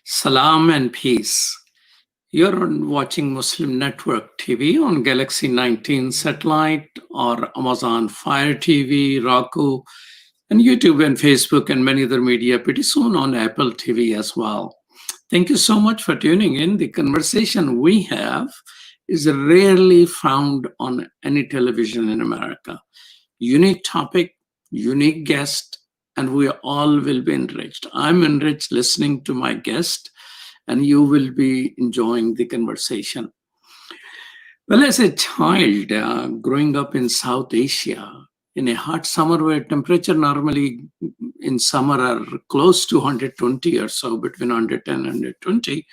Salam and peace. You're watching Muslim Network TV on Galaxy 19 satellite or Amazon Fire TV, Roku, and YouTube and Facebook and many other media, pretty soon on Apple TV as well. Thank you so much for tuning in. The conversation we have is rarely found on any television in America. Unique topic, unique guest, and we all will be enriched. I'm enriched listening to my guest, and you will be enjoying the conversation. Well, as a child growing up in South Asia, in a hot summer where temperature normally in summer are close to 120 or so, between 110 and 120,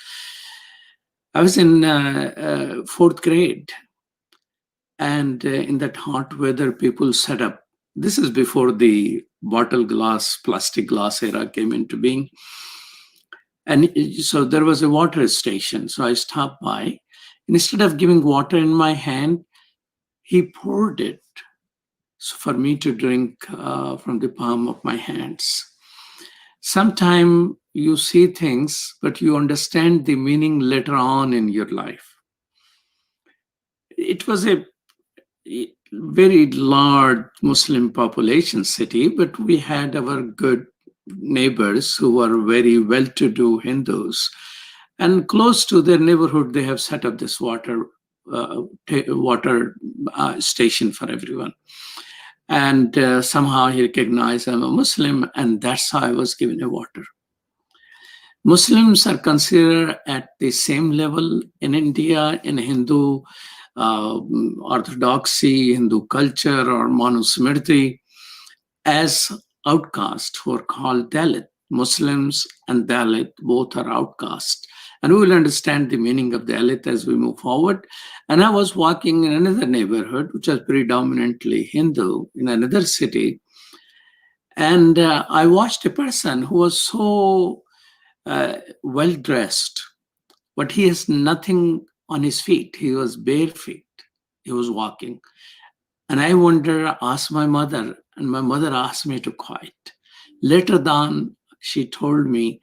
I was in fourth grade. And in that hot weather, people set up. This is before the bottle glass, plastic glass era came into being. And so there was a water station. So I stopped by. And instead of giving water in my hand, he poured it for me to drink from the palm of my hands. Sometimes you see things, but you understand the meaning later on in your life. It was a very large Muslim population city, but we had our good neighbors who were very well-to-do Hindus. And close to their neighborhood, they have set up this water station for everyone. And somehow he recognized I'm a Muslim, and that's how I was given a water. Muslims are considered at the same level in India, in Hindu orthodoxy, Hindu culture, or Manusmriti, as outcasts who are called Dalit. Muslims and Dalit both are outcasts. And we will understand the meaning of Dalit as we move forward. And I was walking in another neighborhood, which was predominantly Hindu, in another city. And I watched a person who was so well-dressed, but he has nothing on his feet. He was bare feet. He was walking. And I asked my mother, and my mother asked me to quiet. Later on, she told me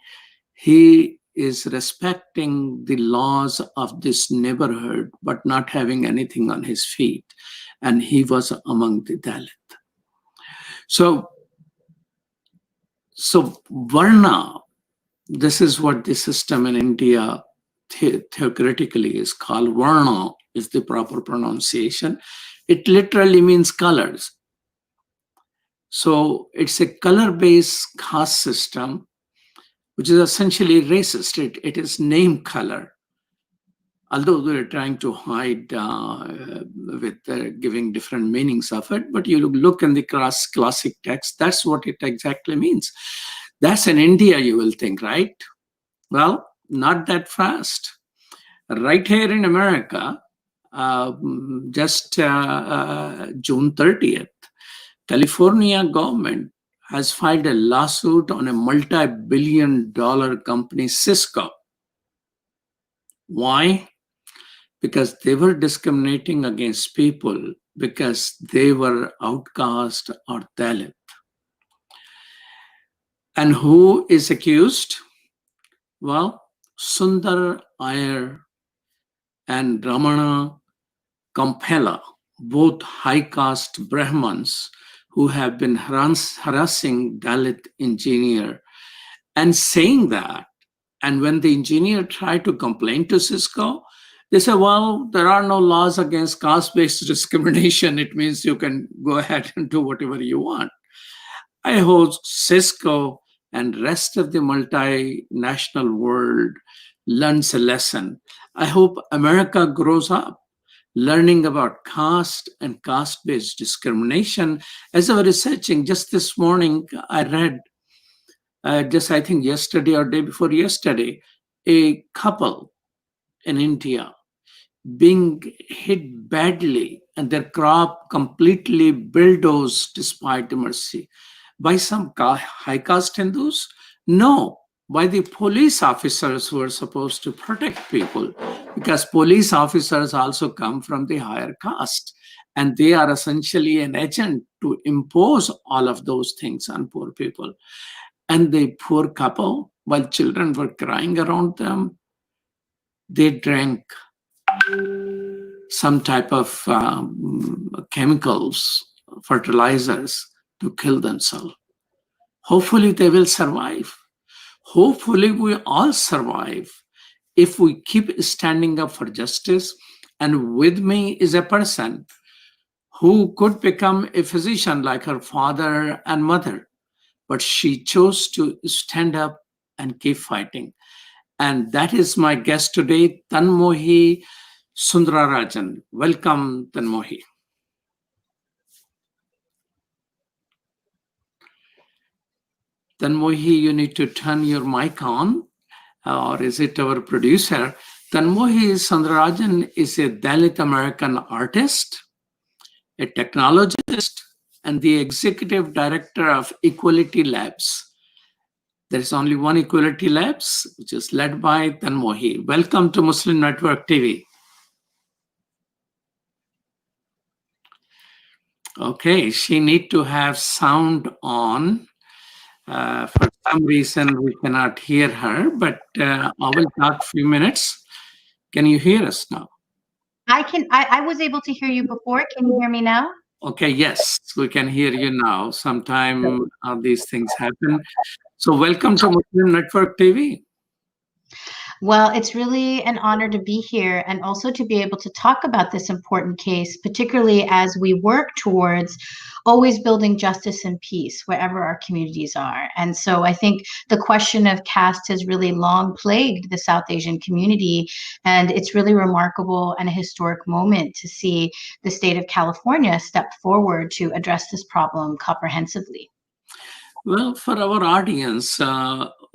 he is respecting the laws of this neighborhood, but not having anything on his feet. And he was among the Dalit. So Varna, this is what the system in India theoretically is called. Varna is the proper pronunciation. It literally means colors. So it's a color-based caste system, which is essentially racist. It is name color. Although they're trying to hide with giving different meanings of it, but you look in the classic text, that's what it exactly means. That's in India, you will think, right? Well, not that fast. Right here in America, just June 30th, California government has filed a lawsuit on a multi-billion-dollar company, Cisco. Why? Because they were discriminating against people because they were outcast or Dalit. And who is accused? Well, Sundar Iyer and Ramana Kampela, both high caste Brahmins who have been harassing Dalit engineer and saying that. And when the engineer tried to complain to Cisco, they said, well, there are no laws against caste-based discrimination. It means you can go ahead and do whatever you want. I hope Cisco and rest of the multinational world learns a lesson. I hope America grows up learning about caste and caste-based discrimination. As I was researching just this morning, I read I think yesterday or day before yesterday, a couple in India being hit badly and their crop completely bulldozed despite the mercy. By some high caste Hindus? No, by the police officers who are supposed to protect people, because police officers also come from the higher caste, and they are essentially an agent to impose all of those things on poor people. And the poor couple, while children were crying around them, they drank some type of chemicals, fertilizers to kill themselves. Hopefully, they will survive. Hopefully, we all survive if we keep standing up for justice. And with me is a person who could become a physician like her father and mother, but she chose to stand up and keep fighting. And that is my guest today, Thenmozhi Soundararajan. Welcome, Thenmozhi. Thenmozhi, you need to turn your mic on, or is it our producer? Thenmozhi Soundararajan is a Dalit American artist, a technologist, and the executive director of Equality Labs. There is only one Equality Labs, which is led by Thenmozhi. Welcome to Muslim Network TV. Okay, she need to have sound on. For some reason, we cannot hear her, but I will talk a few minutes. Can you hear us now? I can. I was able to hear you before. Can you hear me now? Okay, yes, we can hear you now. Sometime these things happen. So welcome to Muslim Network TV. Well, it's really an honor to be here and also to be able to talk about this important case, particularly as we work towards always building justice and peace wherever our communities are. And so I think the question of caste has really long plagued the South Asian community. And it's really remarkable and a historic moment to see the state of California step forward to address this problem comprehensively. Well, for our audience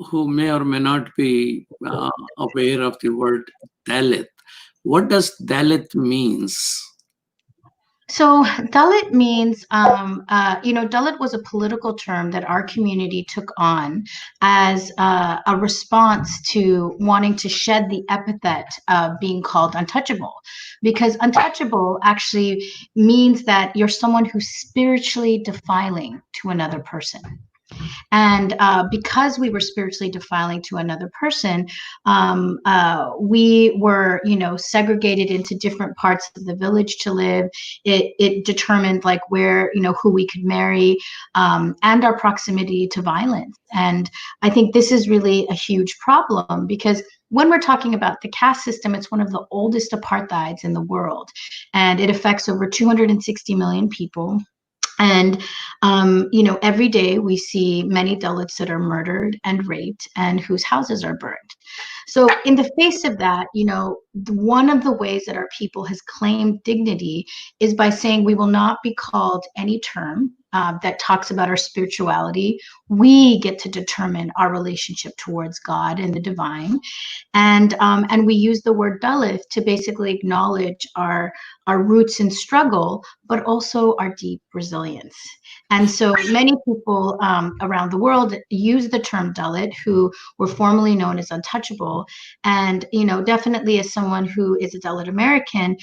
who may or may not be aware of the word Dalit, what does Dalit means? So Dalit means, Dalit was a political term that our community took on as a response to wanting to shed the epithet of being called untouchable, because untouchable actually means that you're someone who's spiritually defiling to another person. And because we were spiritually defiling to another person, we were, segregated into different parts of the village to live. It determined like where, who we could marry, and our proximity to violence. And I think this is really a huge problem because when we're talking about the caste system, it's one of the oldest apartheids in the world, and it affects over 260 million people. And, every day we see many Dalits that are murdered and raped and whose houses are burned. So in the face of that, one of the ways that our people has claimed dignity is by saying we will not be called any term that talks about our spirituality. We get to determine our relationship towards God and the divine. And we use the word Dalit to basically acknowledge our roots in struggle, but also our deep resilience. And so many people around the world use the term Dalit who were formerly known as untouchable. And, definitely as someone who is a Dalit American,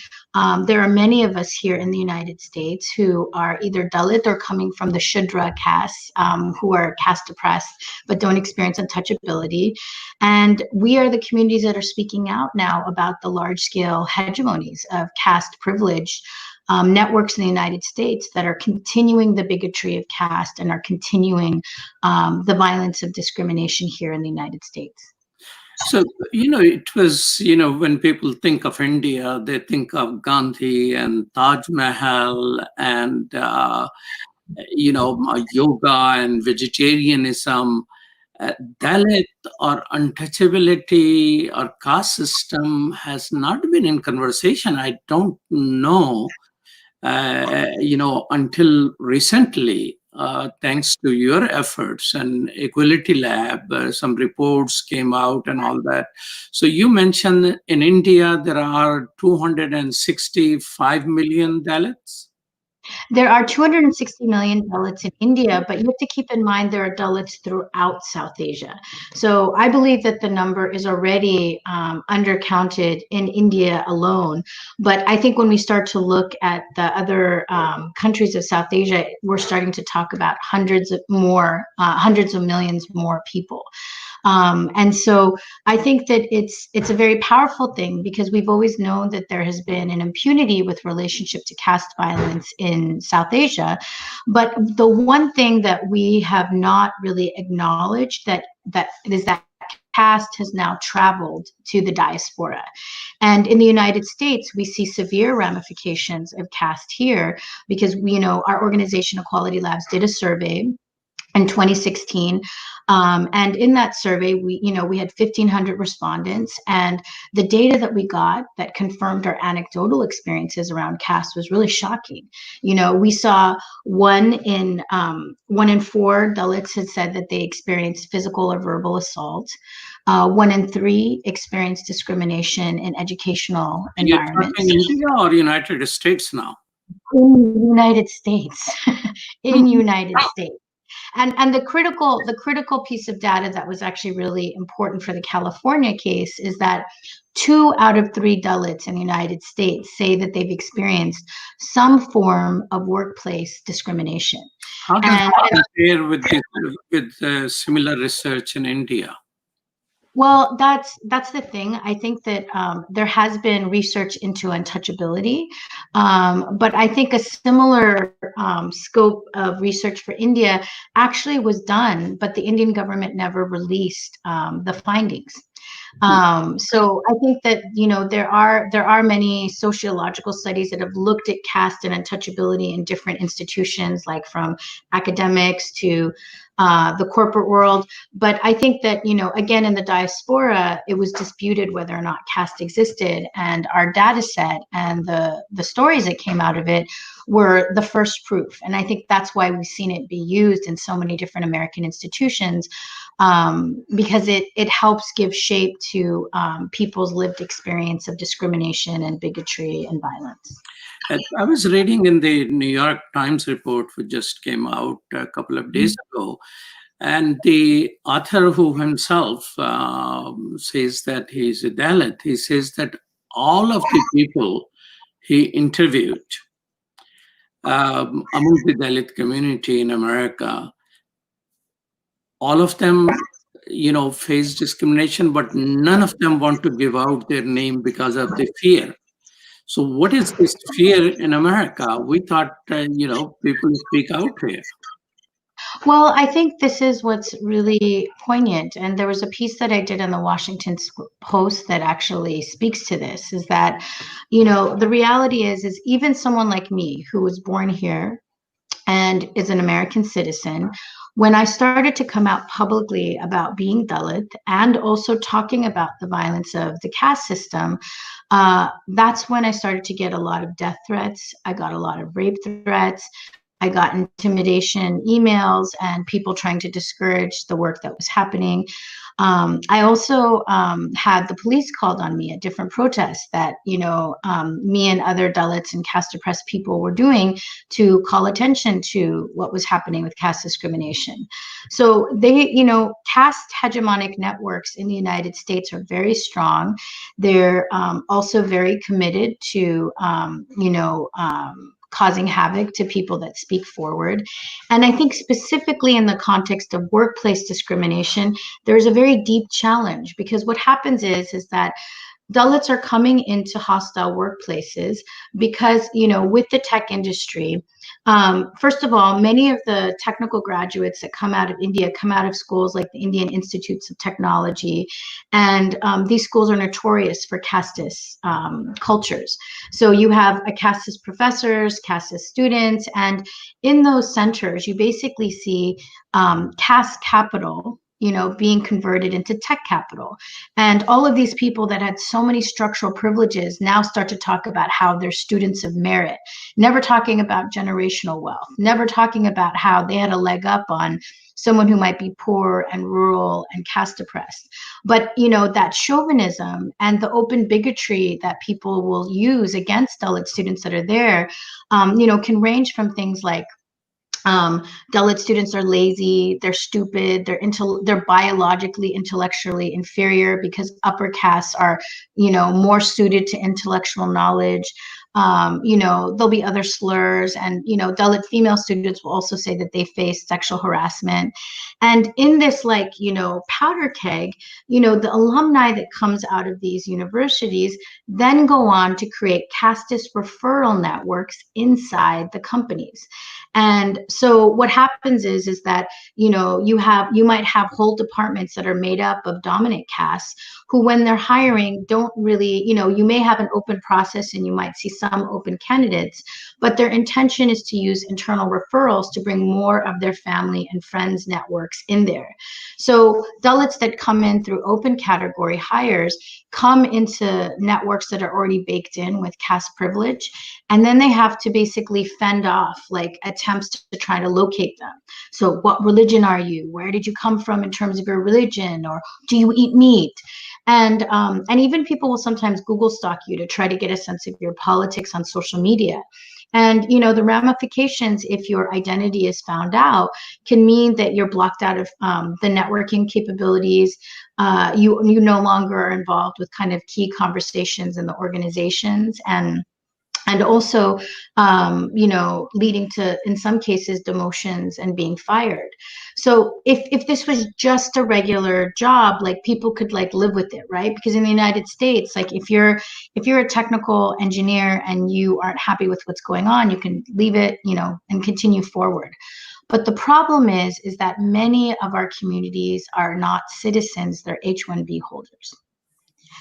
there are many of us here in the United States who are either Dalit or coming from the Shudra caste, who are caste oppressed, but don't experience untouchability. And we are the communities that are speaking out now about the large scale hegemonies of caste privilege networks in the United States that are continuing the bigotry of caste and are continuing the violence of discrimination here in the United States. So, it was, when people think of India, they think of Gandhi and Taj Mahal and, yoga and vegetarianism. Dalit or untouchability or caste system has not been in conversation. I don't know, until recently, thanks to your efforts and Equality Lab, some reports came out and all that. So you mentioned in India, there are 265 million Dalits? There are 260 million Dalits in India, but you have to keep in mind there are Dalits throughout South Asia. So I believe that the number is already undercounted in India alone. But I think when we start to look at the other countries of South Asia, we're starting to talk about hundreds of millions more people. And so I think that it's a very powerful thing, because we've always known that there has been an impunity with relationship to caste violence in South Asia. But the one thing that we have not really acknowledged that is that caste has now traveled to the diaspora. And in the United States, we see severe ramifications of caste here, because our organization, Equality Labs, did a survey in 2016. And in that survey, we had 1,500 respondents, and the data that we got that confirmed our anecdotal experiences around caste was really shocking. We saw one in 4 Dalits had said that they experienced physical or verbal assault. 1 in 3 experienced discrimination in educational You're environments. talking India or United States now? In the United States. In United States. And the critical piece of data that was actually really important for the California case is that 2 out of 3 Dalits in the United States say that they've experienced some form of workplace discrimination. How does that compare with similar research in India? Well, that's the thing. I think that there has been research into untouchability, but I think a similar scope of research for India actually was done, but the Indian government never released the findings. So I think that there are many sociological studies that have looked at caste and untouchability in different institutions, like from academics to the corporate world. But I think that again, in the diaspora, it was disputed whether or not caste existed, and our data set and the stories that came out of it were the first proof. And I think that's why we've seen it be used in so many different American institutions, because it helps give shape to people's lived experience of discrimination and bigotry and violence. I was reading in the New York Times report, which just came out a couple of days ago, and the author, who himself says that he's a Dalit, he says that all of the people he interviewed among the Dalit community in America, all of them, face discrimination, but none of them want to give out their name because of the fear. So what is this fear in America? We thought, people speak out here. Well, I think this is what's really poignant. And there was a piece that I did in the Washington Post that actually speaks to this, is that, the reality is even someone like me who was born here and is an American citizen, when I started to come out publicly about being Dalit and also talking about the violence of the caste system, that's when I started to get a lot of death threats. I got a lot of rape threats. I got intimidation emails and people trying to discourage the work that was happening. I also had the police called on me at different protests that, me and other Dalits and caste oppressed people were doing to call attention to what was happening with caste discrimination. So caste hegemonic networks in the United States are very strong. They're also very committed to, causing havoc to people that speak forward. And I think specifically in the context of workplace discrimination, there's a very deep challenge, because what happens is that Dalits are coming into hostile workplaces because, with the tech industry, first of all, many of the technical graduates that come out of India come out of schools like the Indian Institutes of Technology, and these schools are notorious for casteist cultures. So you have casteist professors, casteist students, and in those centers, you basically see caste capital being converted into tech capital. And all of these people that had so many structural privileges now start to talk about how they're students of merit, never talking about generational wealth, never talking about how they had a leg up on someone who might be poor and rural and caste oppressed. But, that chauvinism and the open bigotry that people will use against Dalit students that are there, can range from things like, Dalit students are lazy, they're stupid, they're biologically, intellectually inferior because upper castes are, more suited to intellectual knowledge. There'll be other slurs, and, Dalit female students will also say that they face sexual harassment. And in this, powder keg, the alumni that comes out of these universities then go on to create casteist referral networks inside the companies. And so what happens is that, you might have whole departments that are made up of dominant castes who, when they're hiring, don't really, you may have an open process and you might see some open candidates, but their intention is to use internal referrals to bring more of their family and friends networks in there. So Dalits that come in through open category hires come into networks that are already baked in with caste privilege, and then they have to basically fend off attempts to try to locate them. So what religion are you? Where did you come from in terms of your religion? Or do you eat meat? And even people will sometimes Google stalk you to try to get a sense of your politics on social media. And, the ramifications, if your identity is found out, can mean that you're blocked out of the networking capabilities. You no longer are involved with kind of key conversations in the organizations, and also, leading to, in some cases, demotions and being fired. So if this was just a regular job, people could live with it, right? Because in the United States, if you're a technical engineer and you aren't happy with what's going on, you can leave it, and continue forward. But the problem is that many of our communities are not citizens, they're H-1B holders.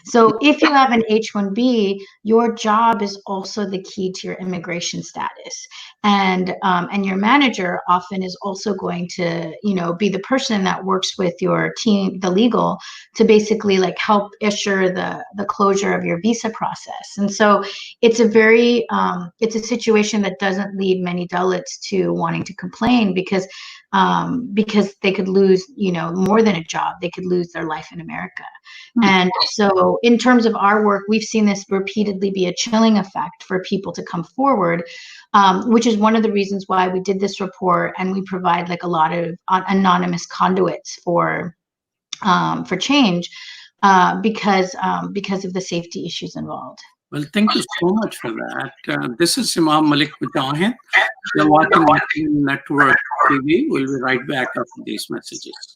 So if you have an H-1B, your job is also the key to your immigration status. And your manager often is also going to, be the person that works with your team, the legal, to basically help assure the closure of your visa process. And so it's it's a situation that doesn't lead many Dalits to wanting to complain, because they could lose, more than a job. They could lose their life in America. And so in terms of our work, we've seen this repeatedly be a chilling effect for people to come forward, which is one of the reasons why we did this report, and we provide a lot of anonymous conduits for change, because of the safety issues involved. Well, thank you so much for that. This is Imam Malik Mujahid. You're watching Network TV. We'll be right back after these messages.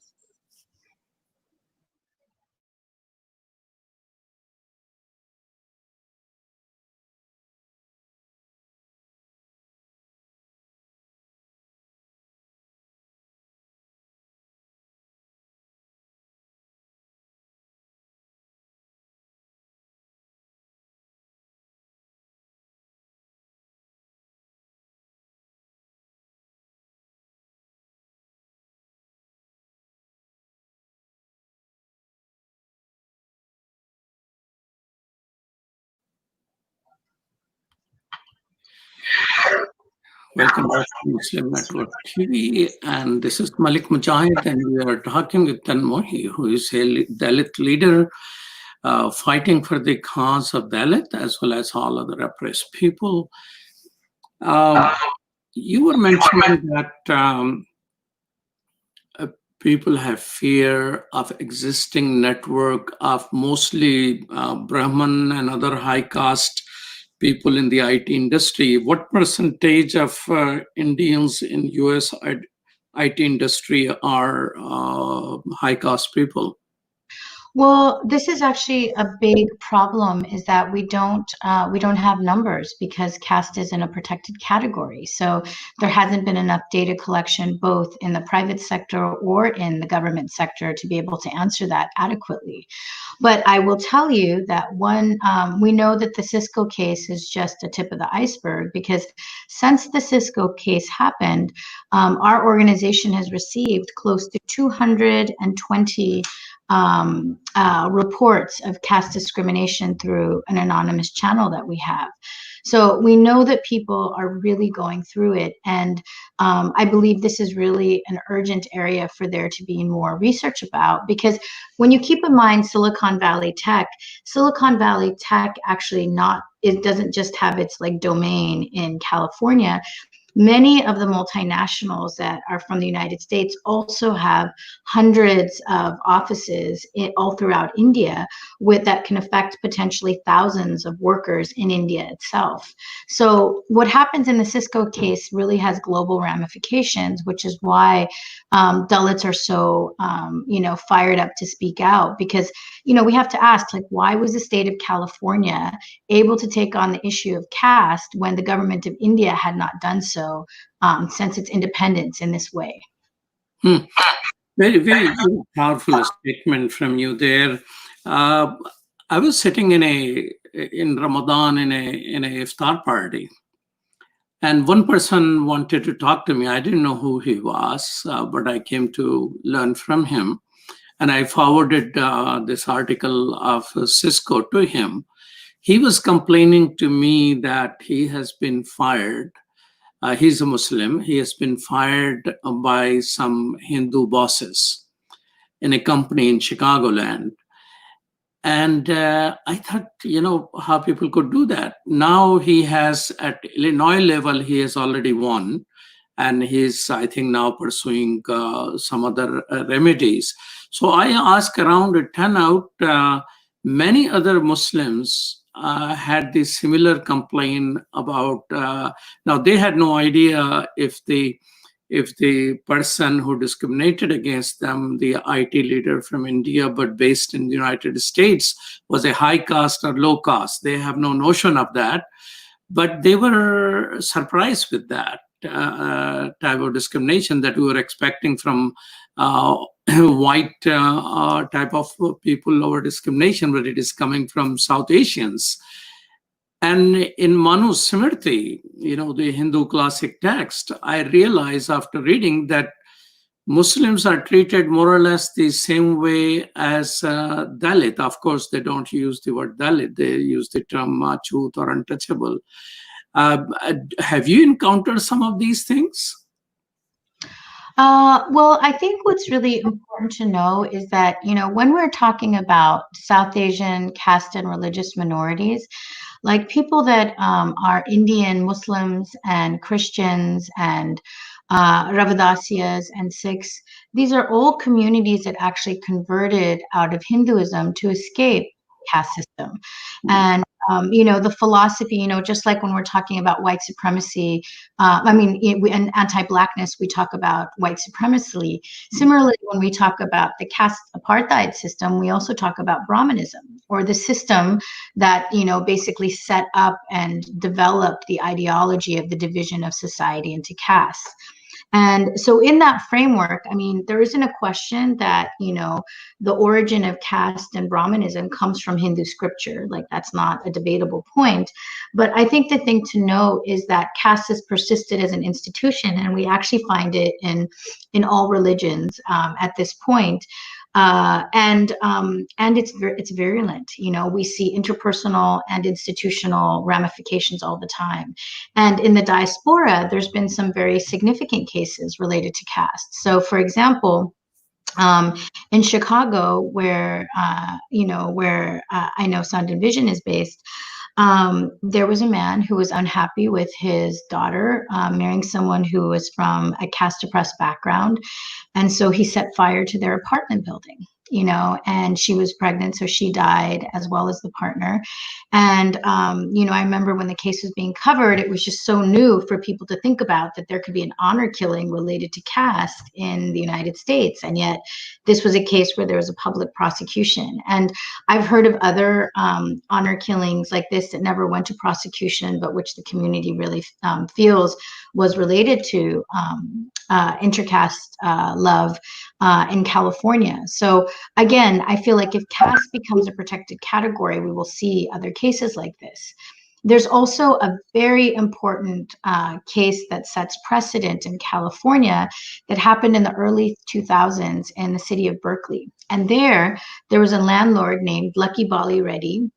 Welcome back to Muslim Network TV, and this is Malik Mujahid, and we are talking with Thenmozhi, who is a Dalit leader fighting for the cause of Dalit as well as all other oppressed people. You were mentioning that people have fear of existing network of mostly Brahman and other high caste people in the IT industry. What percentage of Indians in US IT industry are high caste people? Well, this is actually a big problem, is that we don't have numbers because caste is in a protected category. So there hasn't been enough data collection both in the private sector or in the government sector to be able to answer that adequately. But I will tell you that we know that the Cisco case is just a tip of the iceberg, because since the Cisco case happened, our organization has received close to 220 reports of caste discrimination through an anonymous channel that we have. So we know that people are really going through it. And I believe this is really an urgent area for there to be more research about, because when you keep in mind Silicon Valley Tech actually it doesn't just have its like domain in California. Many of the multinationals that are from the United States also have hundreds of offices all throughout India, that can affect potentially thousands of workers in India itself. So what happens in the Cisco case really has global ramifications, which is why Dalits are so fired up to speak out, because we have to ask, like, why was the state of California able to take on the issue of caste when the government of India had not done so since its independence in this way? Hmm. Very, very, very powerful statement from you there. Uh, I was sitting in Ramadan in a iftar party, and one person wanted to talk to me. I didn't know who he was, but I came to learn from him, and I forwarded this article of Cisco to him. He was complaining to me that he has been fired. He's a Muslim. He has been fired by some Hindu bosses in a company in Chicagoland. And I thought, how people could do that. Now he has, at Illinois level, he has already won. And he's, I think, now pursuing some other remedies. So I asked around, it turned out many other Muslims had this similar complaint about, now they had no idea if the person who discriminated against them, the IT leader from India, but based in the United States, was a high caste or low caste. They have no notion of that, but they were surprised with that type of discrimination that we were expecting from white type of people over discrimination, but it is coming from South Asians. And in Manu Smriti, the Hindu classic text, I realized after reading that Muslims are treated more or less the same way as Dalit. Of course, they don't use the word Dalit. They use the term Machut or untouchable. Have you encountered some of these things? Well, I think what's really important to know is that, when we're talking about South Asian caste and religious minorities, like people that are Indian Muslims and Christians and Ravadasyas and Sikhs, these are all communities that actually converted out of Hinduism to escape caste system. And the philosophy, just like when we're talking about white supremacy, and anti-blackness, we talk about white supremacy. Similarly, when we talk about the caste apartheid system, we also talk about Brahmanism, or the system that, basically set up and developed the ideology of the division of society into castes. And so in that framework, there isn't a question that, the origin of caste and Brahmanism comes from Hindu scripture. Like, that's not a debatable point. But I think the thing to know is that caste has persisted as an institution, and we actually find it in all religions at this point. And it's virulent. We see interpersonal and institutional ramifications all the time. And in the diaspora, there's been some very significant cases related to caste. So, for example, in Chicago, where I know Sound and Vision is based, there was a man who was unhappy with his daughter marrying someone who was from a caste oppressed background. And so he set fire to their apartment building. you know, and she was pregnant, so she died as well as the partner. And, you know, I remember when the case was being covered, it was just so new for people to think about that there could be an honor killing related to caste in the United States. And yet this was a case where there was a public prosecution. And I've heard of other honor killings like this that never went to prosecution, but which the community really feels was related to intercaste love in California. So again, I feel like if caste becomes a protected category, we will see other cases like this. There's also a very important case that sets precedent in California that happened in the early 2000s in the city of Berkeley. And there was a landlord named Lucky Bali Reddy,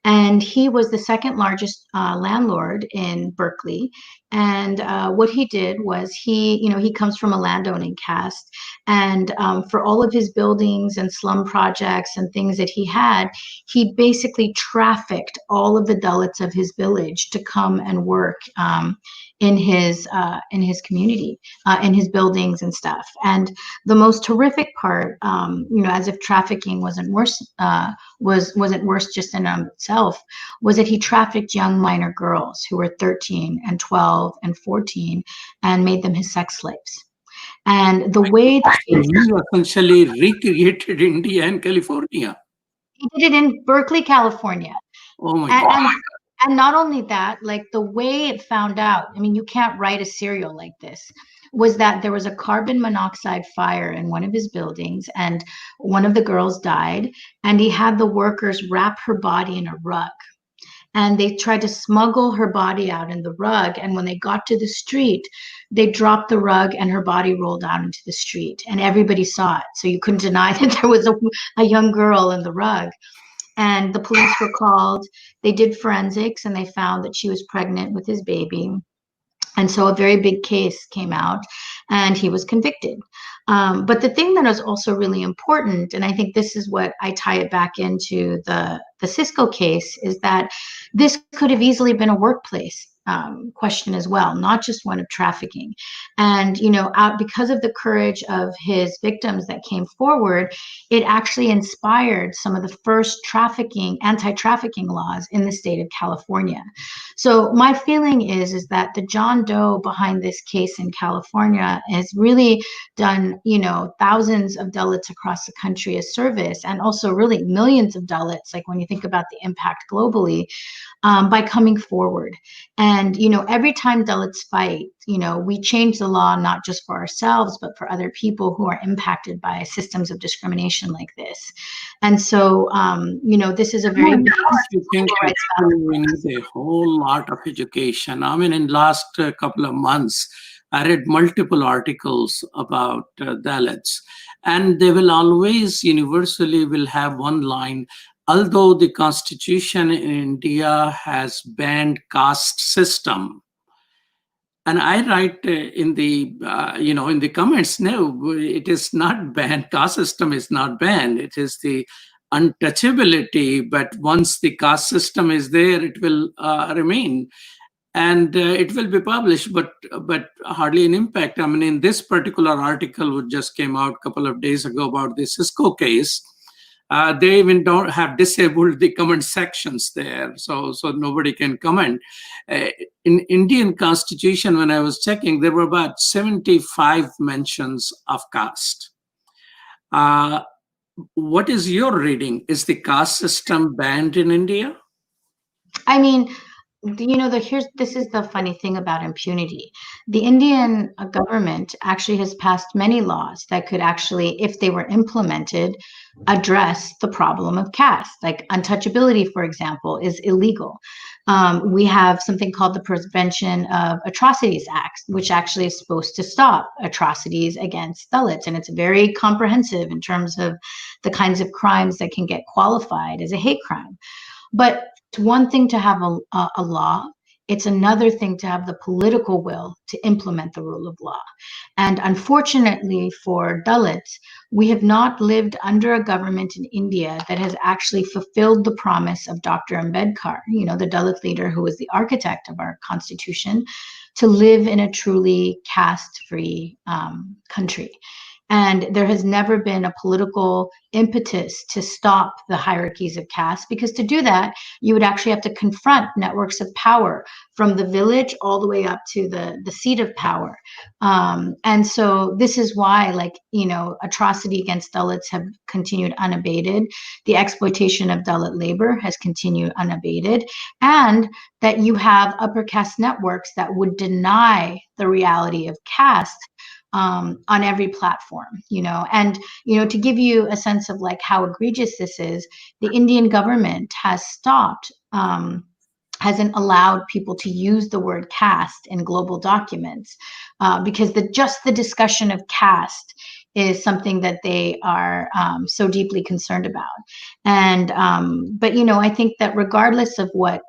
and he was the second largest landlord in Berkeley. And what he did was he comes from a landowning caste, and for all of his buildings and slum projects and things that he had, he basically trafficked all of the Dalits of his village to come and work in his community, in his buildings and stuff. And the most horrific part, as if trafficking wasn't worse just in itself, was that he trafficked young minor girls who were 13 and 12 and 14 and made them his sex slaves. And the way that he essentially recreated India and California. He did it in Berkeley, California. Oh my God. And not only that, like the way it found out, I mean, you can't write a serial like this, was that there was a carbon monoxide fire in one of his buildings and one of the girls died, and he had the workers wrap her body in a rug. And they tried to smuggle her body out in the rug. And when they got to the street, they dropped the rug and her body rolled out into the street. And everybody saw it. So you couldn't deny that there was a young girl in the rug. And the police were called. They did forensics and they found that she was pregnant with his baby. And so a very big case came out and he was convicted. But the thing that is also really important, and I think this is what I tie it back into the Cisco case, is that this could have easily been a workplace question as well, not just one of trafficking. And, because of the courage of his victims that came forward, it actually inspired some of the first anti-trafficking laws in the state of California. So my feeling is that the John Doe behind this case in California has really done, thousands of Dalits across the country a service, and also really millions of Dalits, like when you think about the impact globally, by coming forward. And, every time Dalits fight, we change the law, not just for ourselves, but for other people who are impacted by systems of discrimination like this. And so, this is a very big we need a whole lot of education. I mean, in last couple of months, I read multiple articles about Dalits, and they will always universally will have one line: although the constitution in India has banned caste system. And I write in the in the comments, no, it is not banned. Caste system is not banned. It is the untouchability. But once the caste system is there, it will remain, and it will be published, but hardly an impact. I mean, in this particular article, which just came out a couple of days ago about the Cisco case, they even don't have disabled the comment sections there, so nobody can comment. In Indian Constitution, when I was checking, there were about 75 mentions of caste. What is your reading? Is the caste system banned in India? I mean, this is the funny thing about impunity. The Indian government actually has passed many laws that could actually, if they were implemented, address the problem of caste. Like untouchability, for example, is illegal. We have something called the Prevention of Atrocities Act, which actually is supposed to stop atrocities against Dalits. And it's very comprehensive in terms of the kinds of crimes that can get qualified as a hate crime. But it's one thing to have a law. It's another thing to have the political will to implement the rule of law. And unfortunately for Dalits, we have not lived under a government in India that has actually fulfilled the promise of Dr. Ambedkar, the Dalit leader who was the architect of our constitution, to live in a truly caste-free country. And there has never been a political impetus to stop the hierarchies of caste, because to do that, you would actually have to confront networks of power from the village all the way up to the seat of power. And so this is why, like, atrocity against Dalits have continued unabated. The exploitation of Dalit labor has continued unabated. And that you have upper caste networks that would deny the reality of caste on every platform, and to give you a sense of like how egregious this is, the Indian government has stopped, hasn't allowed people to use the word caste in global documents, because just the discussion of caste is something that they are so deeply concerned about. And but I think that regardless of what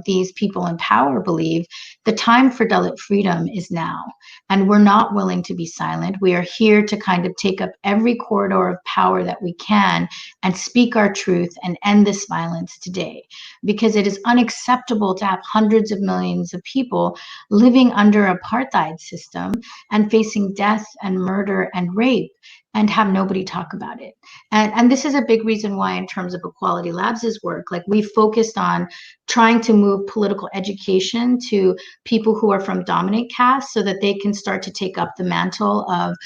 these people in power believe, the time for Dalit freedom is now, and we're not willing to be silent. We are here to kind of take up every corridor of power that we can and speak our truth and end this violence today, because it is unacceptable to have hundreds of millions of people living under apartheid system and facing death and murder and rape and have nobody talk about it. And this is a big reason why, in terms of Equality Labs' work, like, we focused on trying to move political education to people who are from dominant caste so that they can start to take up the mantle of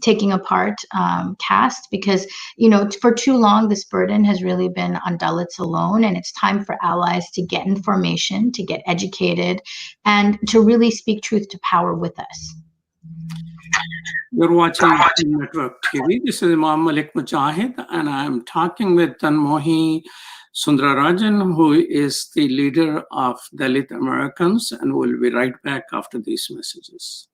taking apart caste, because for too long this burden has really been on Dalits alone, and it's time for allies to get information, to get educated, and to really speak truth to power with us. You're watching Muslim Network TV. This is Imam Malik Mujahid, and I'm talking with Thenmozhi Soundararajan, who is the leader of Dalit Americans, and we'll be right back after these messages.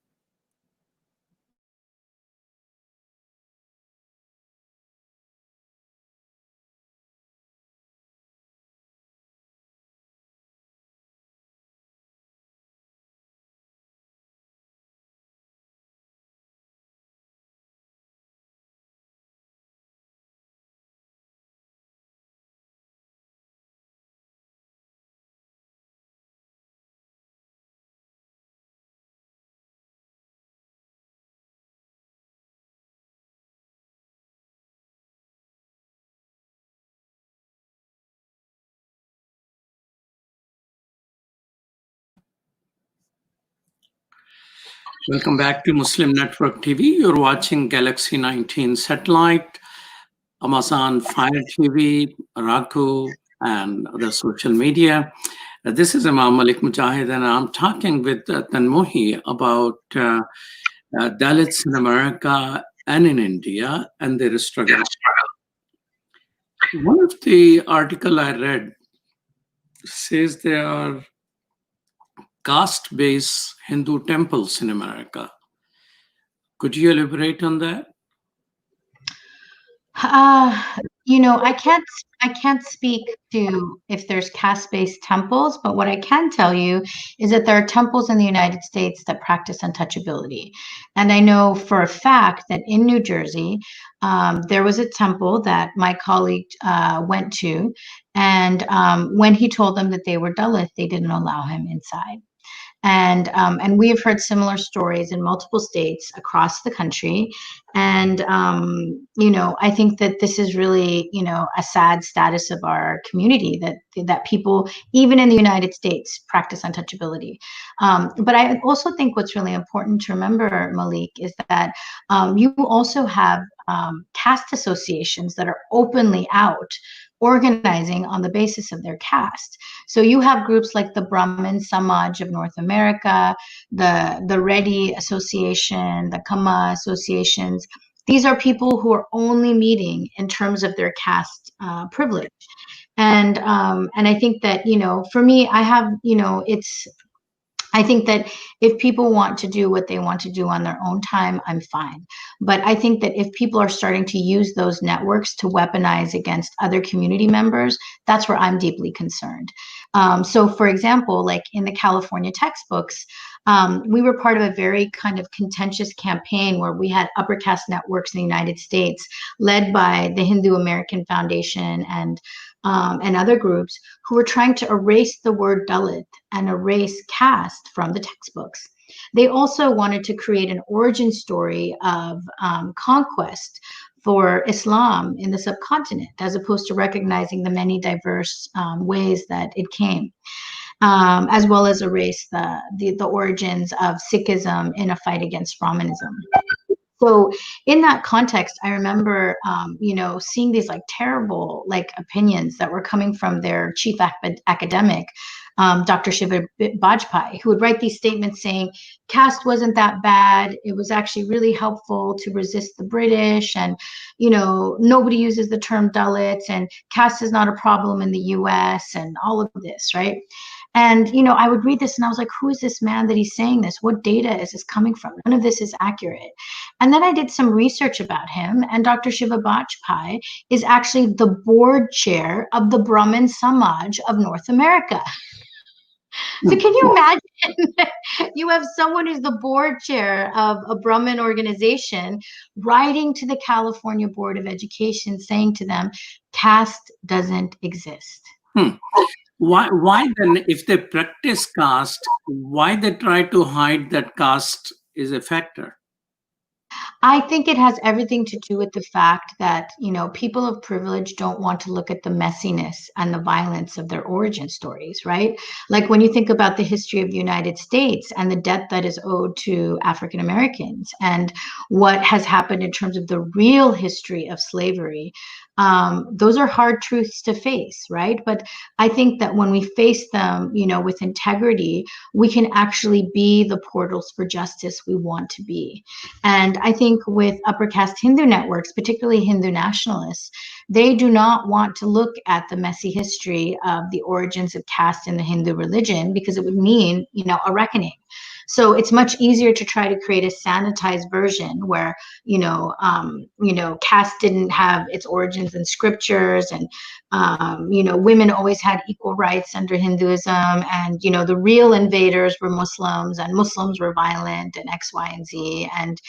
Welcome back to Muslim Network TV. You're watching Galaxy 19 satellite, Amazon Fire TV, Roku, and other social media. This is Imam Malik Mujahid, and I'm talking with Thenmozhi about Dalits in America and in India and their struggle. One of the article I read says there are caste-based Hindu temples in America. Could you elaborate on that? I can't speak to if there's caste-based temples, but what I can tell you is that there are temples in the United States that practice untouchability. And I know for a fact that in New Jersey, there was a temple that my colleague went to, and when he told them that they were Dalit, they didn't allow him inside. And we have heard similar stories in multiple states across the country. And, I think that this is really, a sad status of our community, that people, even in the United States, practice untouchability. But I also think what's really important to remember, Malik, is that you also have caste associations that are openly out organizing on the basis of their caste. So you have groups like the Brahmin Samaj of North America, the Reddy Association, the Kama associations. These are people who are only meeting in terms of their caste privilege. And I think that, for me, I think that if people want to do what they want to do on their own time, I'm fine. But I think that if people are starting to use those networks to weaponize against other community members, that's where I'm deeply concerned. So, for example, like in the California textbooks, we were part of a very kind of contentious campaign where we had upper caste networks in the United States led by the Hindu American Foundation and other groups who were trying to erase the word Dalit and erase caste from the textbooks. They also wanted to create an origin story of conquest for Islam in the subcontinent, as opposed to recognizing the many diverse ways that it came, as well as erase the origins of Sikhism in a fight against Brahmanism. So in that context, I remember, seeing these like terrible like opinions that were coming from their chief academic, Dr. Shiva Bajpai, who would write these statements saying caste wasn't that bad. It was actually really helpful to resist the British, and nobody uses the term Dalits, and caste is not a problem in the U.S. and all of this, right? And, I would read this and I was like, who is this man that he's saying this? What data is this coming from? None of this is accurate. And then I did some research about him, and Dr. Shiva Bajpai is actually the board chair of the Brahmin Samaj of North America. So can you imagine you have someone who's the board chair of a Brahmin organization writing to the California Board of Education saying to them, caste doesn't exist. Why then, if they practice caste, why they try to hide that caste is a factor? I think it has everything to do with the fact that, people of privilege don't want to look at the messiness and the violence of their origin stories, right? Like when you think about the history of the United States and the debt that is owed to African Americans and what has happened in terms of the real history of slavery, those are hard truths to face, right? But I think that when we face them, with integrity, we can actually be the portals for justice we want to be. And I think with upper caste Hindu networks, particularly Hindu nationalists, they do not want to look at the messy history of the origins of caste in the Hindu religion, because it would mean, a reckoning. So it's much easier to try to create a sanitized version where, caste didn't have its origins in scriptures, and, women always had equal rights under Hinduism, and, the real invaders were Muslims, and Muslims were violent, and X, Y, and Z, and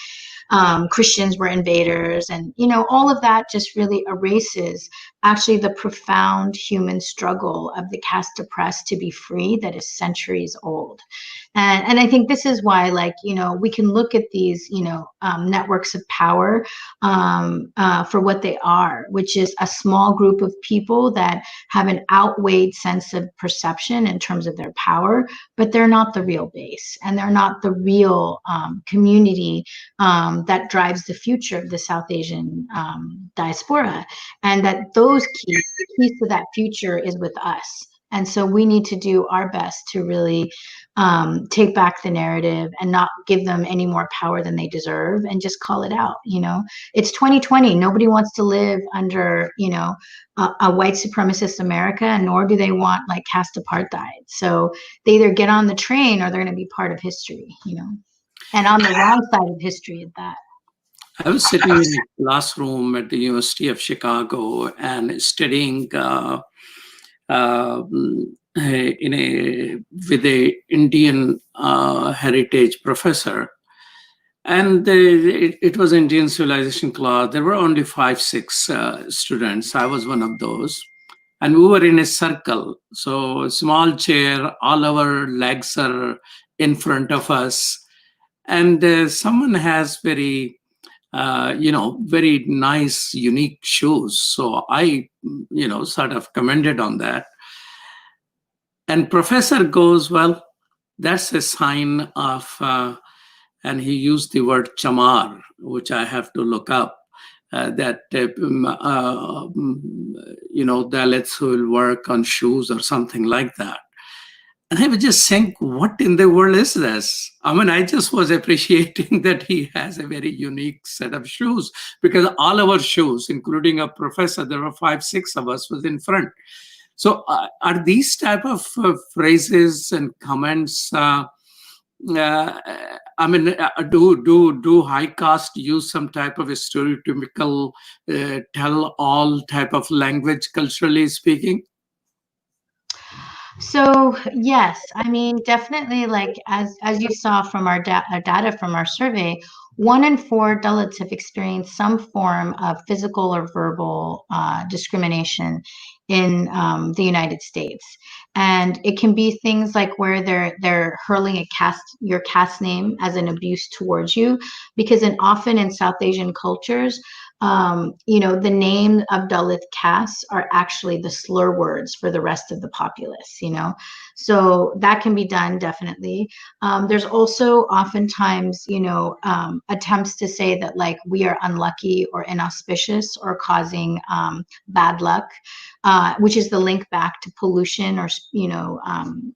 Christians were invaders, and all of that just really erases actually the profound human struggle of the caste oppressed to be free that is centuries old. And I think this is why, we can look at these, networks of power for what they are, which is a small group of people that have an outweighed sense of perception in terms of their power, but they're not the real base, and they're not the real community that drives the future of the South Asian diaspora, and that those keys to that future is with us. And so we need to do our best to really take back the narrative and not give them any more power than they deserve, and just call it out. It's 2020. Nobody wants to live under, a white supremacist America, nor do they want caste apartheid. So they either get on the train or they're going to be part of history, and on the wrong side of history at that. I was sitting in a classroom at the University of Chicago and studying with a Indian heritage professor, and it was Indian civilization class. There were only 5-6 students. I was one of those, and we were in a circle. So small chair, all our legs are in front of us, and someone has very very nice, unique shoes. So I, sort of commented on that. And professor goes, well, that's a sign of, and he used the word chamar, which I have to look up, that, Dalits who will work on shoes or something like that. And I was just saying, what in the world is this? I mean, I just was appreciating that he has a very unique set of shoes, because all our shoes, including a professor, there were 5-6 of us, was in front. So are these type of phrases and comments, do high caste use some type of a stereotypical tell all type of language, culturally speaking? So yes, I mean, definitely, as you saw from our data from our survey, 1 in 4 Dalits have experienced some form of physical or verbal discrimination in the United States. And it can be things like where they're hurling your caste name as an abuse towards you, because often in South Asian cultures, the name of Dalit castes are actually the slur words for the rest of the populace, so that can be done, definitely. There's also oftentimes, attempts to say that like we are unlucky or inauspicious or causing bad luck, which is the link back to pollution, or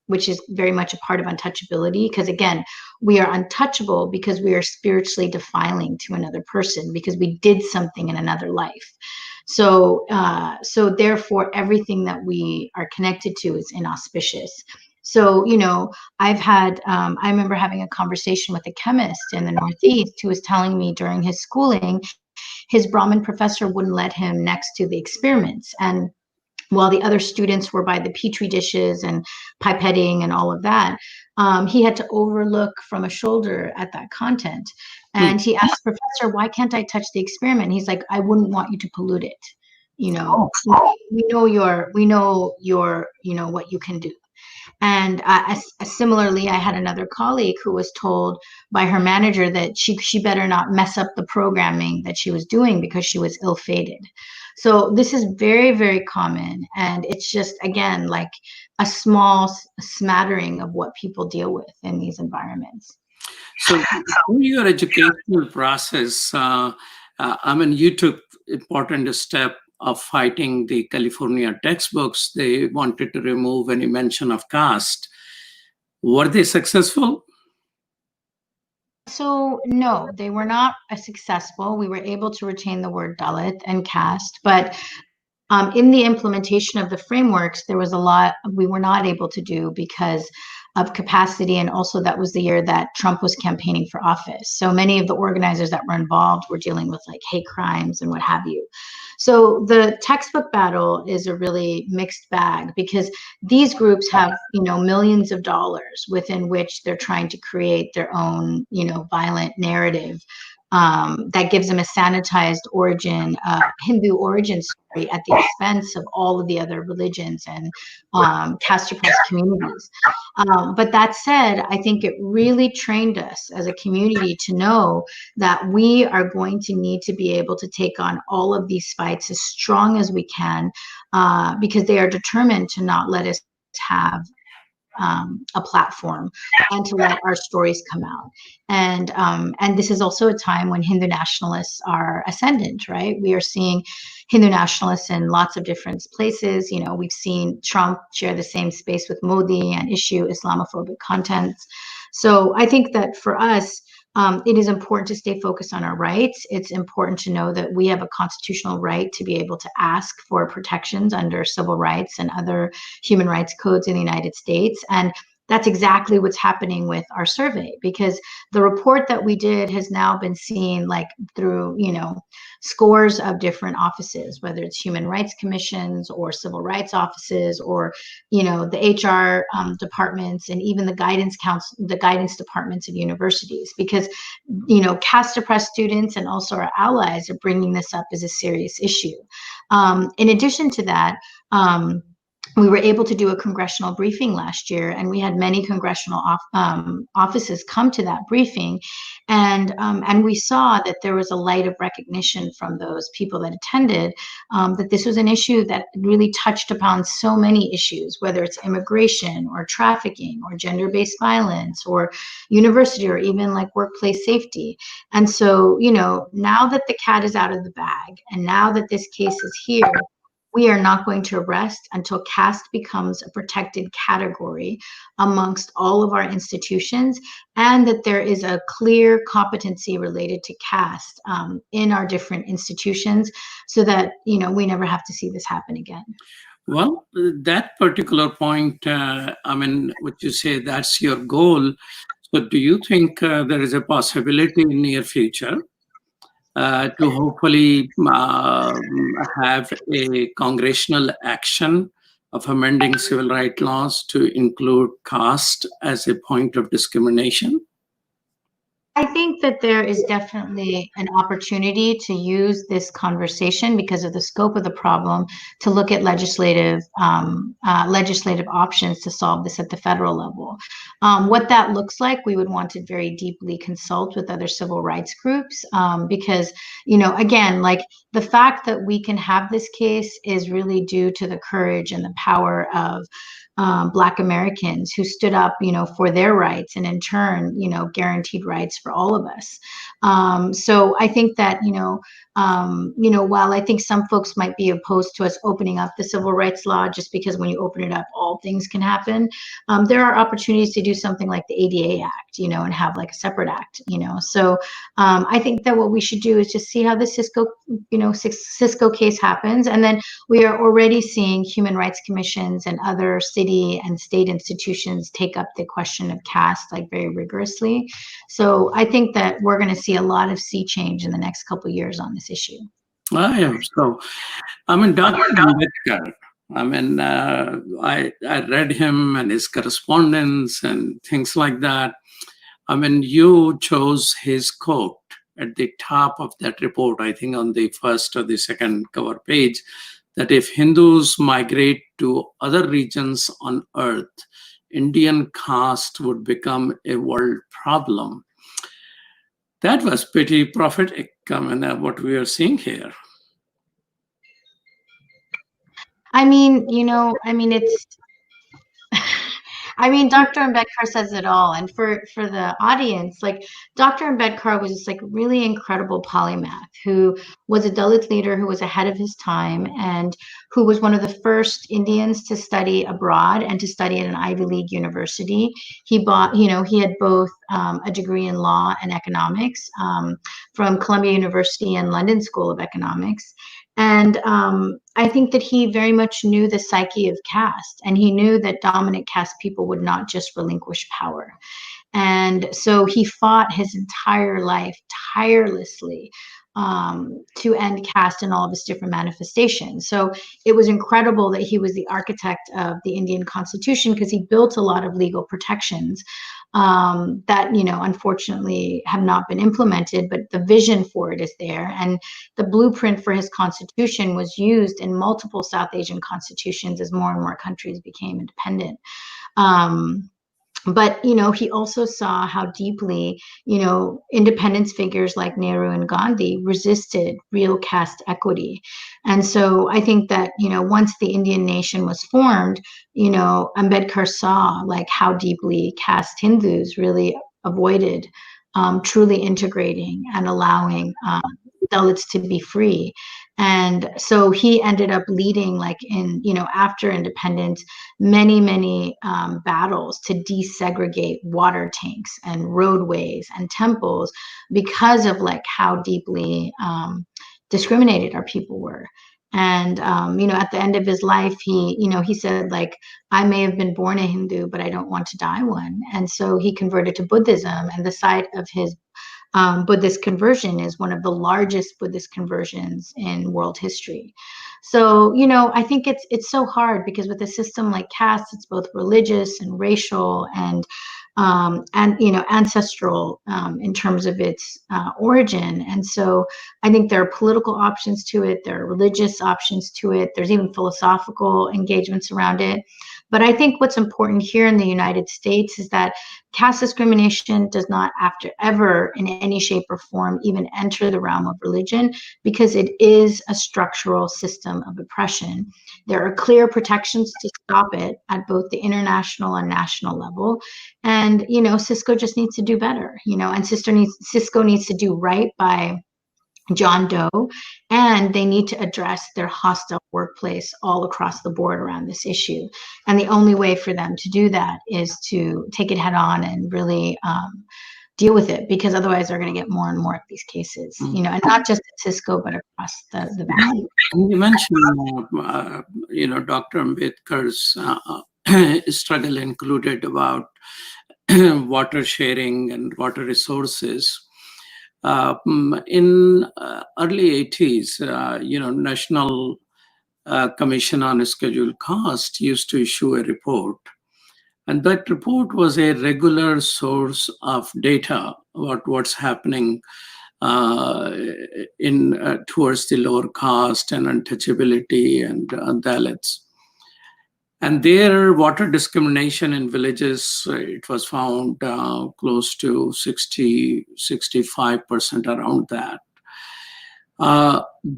which is very much a part of untouchability, because again, we are untouchable because we are spiritually defiling to another person, because we did something in another life. So therefore everything that we are connected to is inauspicious. So I remember having a conversation with a chemist in the Northeast who was telling me during his schooling, his Brahmin professor wouldn't let him next to the experiments, and while the other students were by the petri dishes and pipetting and all of that, he had to overlook from a shoulder at that content. And he asked the professor, "Why can't I touch the experiment?" He's like, "I wouldn't want you to pollute it. We know what you can do." And similarly, I had another colleague who was told by her manager that she better not mess up the programming that she was doing because she was ill-fated. So this is very, very common. And it's just, again, like a small smattering of what people deal with in these environments. So in your educational process, you took important step of fighting the California textbooks. They wanted to remove any mention of caste. Were they successful? So no, they were not successful. We were able to retain the word Dalit and caste, but in the implementation of the frameworks, there was a lot we were not able to do because of capacity. And also that was the year that Trump was campaigning for office. So many of the organizers that were involved were dealing with like hate crimes and what have you. So the textbook battle is a really mixed bag, because these groups have, millions of dollars within which they're trying to create their own, violent narrative that gives them a sanitized origin, Hindu origin story at the expense of all of the other religions and caste oppressed communities. But that said, I think it really trained us as a community to know that we are going to need to be able to take on all of these fights as strong as we can, because they are determined to not let us have a platform and to let our stories come out. And this is also a time when Hindu nationalists are ascendant, right? We are seeing Hindu nationalists in lots of different places. We've seen Trump share the same space with Modi and issue Islamophobic content. So I think that for us, it is important to stay focused on our rights. It's important to know that we have a constitutional right to be able to ask for protections under civil rights and other human rights codes in the United States. And that's exactly what's happening with our survey, because the report that we did has now been seen like through, scores of different offices, whether it's human rights commissions or civil rights offices or, the HR departments, and even the guidance departments of universities, because, caste oppressed students and also our allies are bringing this up as a serious issue. In addition to that, we were able to do a congressional briefing last year, and we had many congressional offices come to that briefing, and we saw that there was a light of recognition from those people that attended, that this was an issue that really touched upon so many issues, whether it's immigration or trafficking or gender-based violence or university or even like workplace safety. And so, now that the cat is out of the bag, and now that this case is here, we are not going to rest until caste becomes a protected category amongst all of our institutions, and that there is a clear competency related to caste in our different institutions, so that, we never have to see this happen again. Well, that particular point, what you say, that's your goal. So do you think there is a possibility in near future to hopefully have a congressional action of amending civil rights laws to include caste as a point of discrimination? I think that there is definitely an opportunity to use this conversation because of the scope of the problem to look at legislative options to solve this at the federal level. What that looks like, we would want to very deeply consult with other civil rights groups because, again, like the fact that we can have this case is really due to the courage and the power of Black Americans who stood up, for their rights, and in turn, guaranteed rights for all of us. So I think that, while I think some folks might be opposed to us opening up the civil rights law, just because when you open it up, all things can happen. There are opportunities to do something like the ADA Act, and have like a separate act, So I think that what we should do is just see how the Cisco case happens, and then we are already seeing human rights commissions and other city and state institutions take up the question of caste like very rigorously. So I think that we're going to see a lot of sea change in the next couple of years on this issue. I am so. I mean, Dr. Ambedkar. I mean, I read him and his correspondence and things like that. I mean, you chose his quote at the top of that report, I think on the first or the second cover page, that if Hindus migrate to other regions on earth, Indian caste would become a world problem. That was pretty prophetic, I mean, what we are seeing here. I mean, it's Dr. Ambedkar says it all. And for the audience, like Dr. Ambedkar was this like really incredible polymath who was a Dalit leader who was ahead of his time and who was one of the first Indians to study abroad and to study at an Ivy League university. He had both a degree in law and economics from Columbia University and London School of Economics. And I think that he very much knew the psyche of caste, and he knew that dominant caste people would not just relinquish power. And so he fought his entire life tirelessly to end caste in all of its different manifestations. So it was incredible that he was the architect of the Indian Constitution because he built a lot of legal protections that, unfortunately have not been implemented, but the vision for it is there. And the blueprint for his constitution was used in multiple South Asian constitutions as more and more countries became independent. But, he also saw how deeply, independence figures like Nehru and Gandhi resisted real caste equity. And so I think that, once the Indian nation was formed, Ambedkar saw like how deeply caste Hindus really avoided truly integrating and allowing Dalits to be free. And so he ended up leading, like in, after independence, many battles to desegregate water tanks and roadways and temples because of like how deeply discriminated our people were. And, at the end of his life, he said, like, I may have been born a Hindu, but I don't want to die one. And so he converted to Buddhism, and the site of his Buddhist conversion is one of the largest Buddhist conversions in world history. So, I think it's so hard because with a system like caste, it's both religious and racial and ancestral in terms of its origin. And so I think there are political options to it. There are religious options to it. There's even philosophical engagements around it. But I think what's important here in the United States is that caste discrimination does not ever in any shape or form even enter the realm of religion because it is a structural system of oppression. There are clear protections to stop it at both the international and national level. And, Cisco just needs to do better, and Cisco needs to do right by John Doe, and they need to address their hostile workplace all across the board around this issue. And the only way for them to do that is to take it head on and really deal with it, because otherwise they're going to get more and more of these cases, and not just at Cisco, but across the valley. You mentioned, Dr. Ambedkar's struggle included about water sharing and water resources. In early 80s, National Commission on Scheduled Caste used to issue a report. And that report was a regular source of data about what's happening in towards the lower caste and untouchability and Dalits. And their water discrimination in villages, it was found close to 65% around that.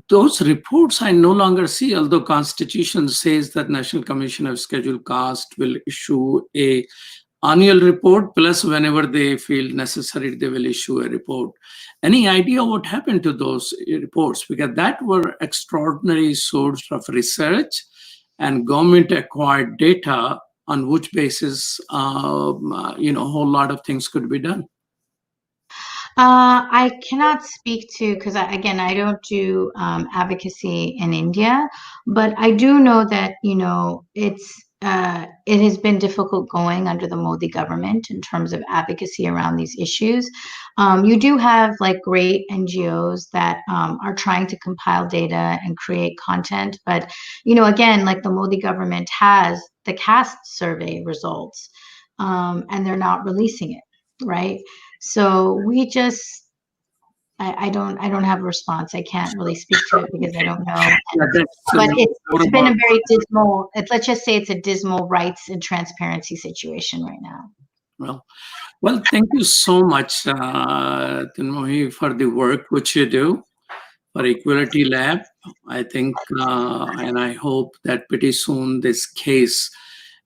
Those reports I no longer see, although Constitution says that National Commission of Scheduled Caste will issue a annual report, plus whenever they feel necessary, they will issue a report. Any idea what happened to those reports? Because that were extraordinary source of research and government acquired data on which basis, a whole lot of things could be done. I cannot speak to, because again, I don't do advocacy in India, but I do know that, it has been difficult going under the Modi government in terms of advocacy around these issues. You do have like great NGOs that are trying to compile data and create content, but again, like the Modi government has the caste survey results, and they're not releasing it, right? So we just, I don't have a response. I can't really speak to it because I don't know. But it's been a very dismal, let's just say it's a dismal rights and transparency situation right now. Well, thank you so much, Thenmozhi, for the work which you do for Equality Lab. I think, and I hope that pretty soon this case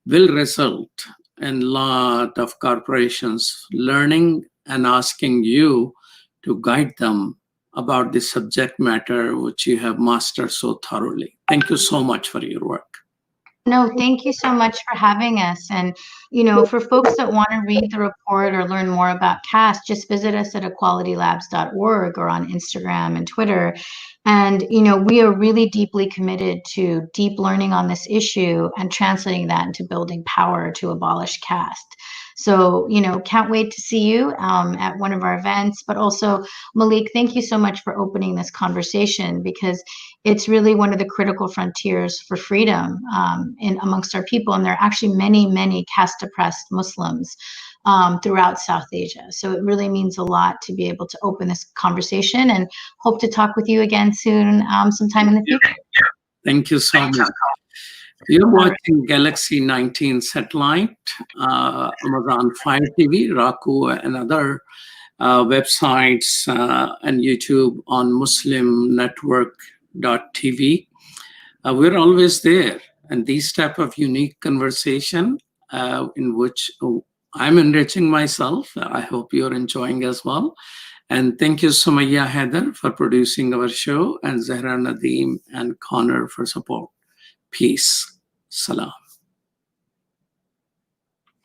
will result in a lot of corporations learning and asking you to guide them about the subject matter which you have mastered so thoroughly. Thank you so much for your work. No, thank you so much for having us. And, for folks that want to read the report or learn more about caste, just visit us at equalitylabs.org or on Instagram and Twitter. And, we are really deeply committed to deep learning on this issue and translating that into building power to abolish caste. So, can't wait to see you at one of our events. But also, Malik, thank you so much for opening this conversation, because it's really one of the critical frontiers for freedom amongst our people. And there are actually many, many caste-oppressed Muslims throughout South Asia. So it really means a lot to be able to open this conversation, and hope to talk with you again soon, sometime in the future. Thank you so much. You're watching Galaxy 19 satellite, Amazon Fire TV, Raku, and other websites and YouTube on muslimnetwork.tv. We're always there. And these type of unique conversation in which I'm enriching myself. I hope you're enjoying as well. And thank you, Sumaya Heather, for producing our show, and Zahra Nadeem and Connor for support. Peace. Salam.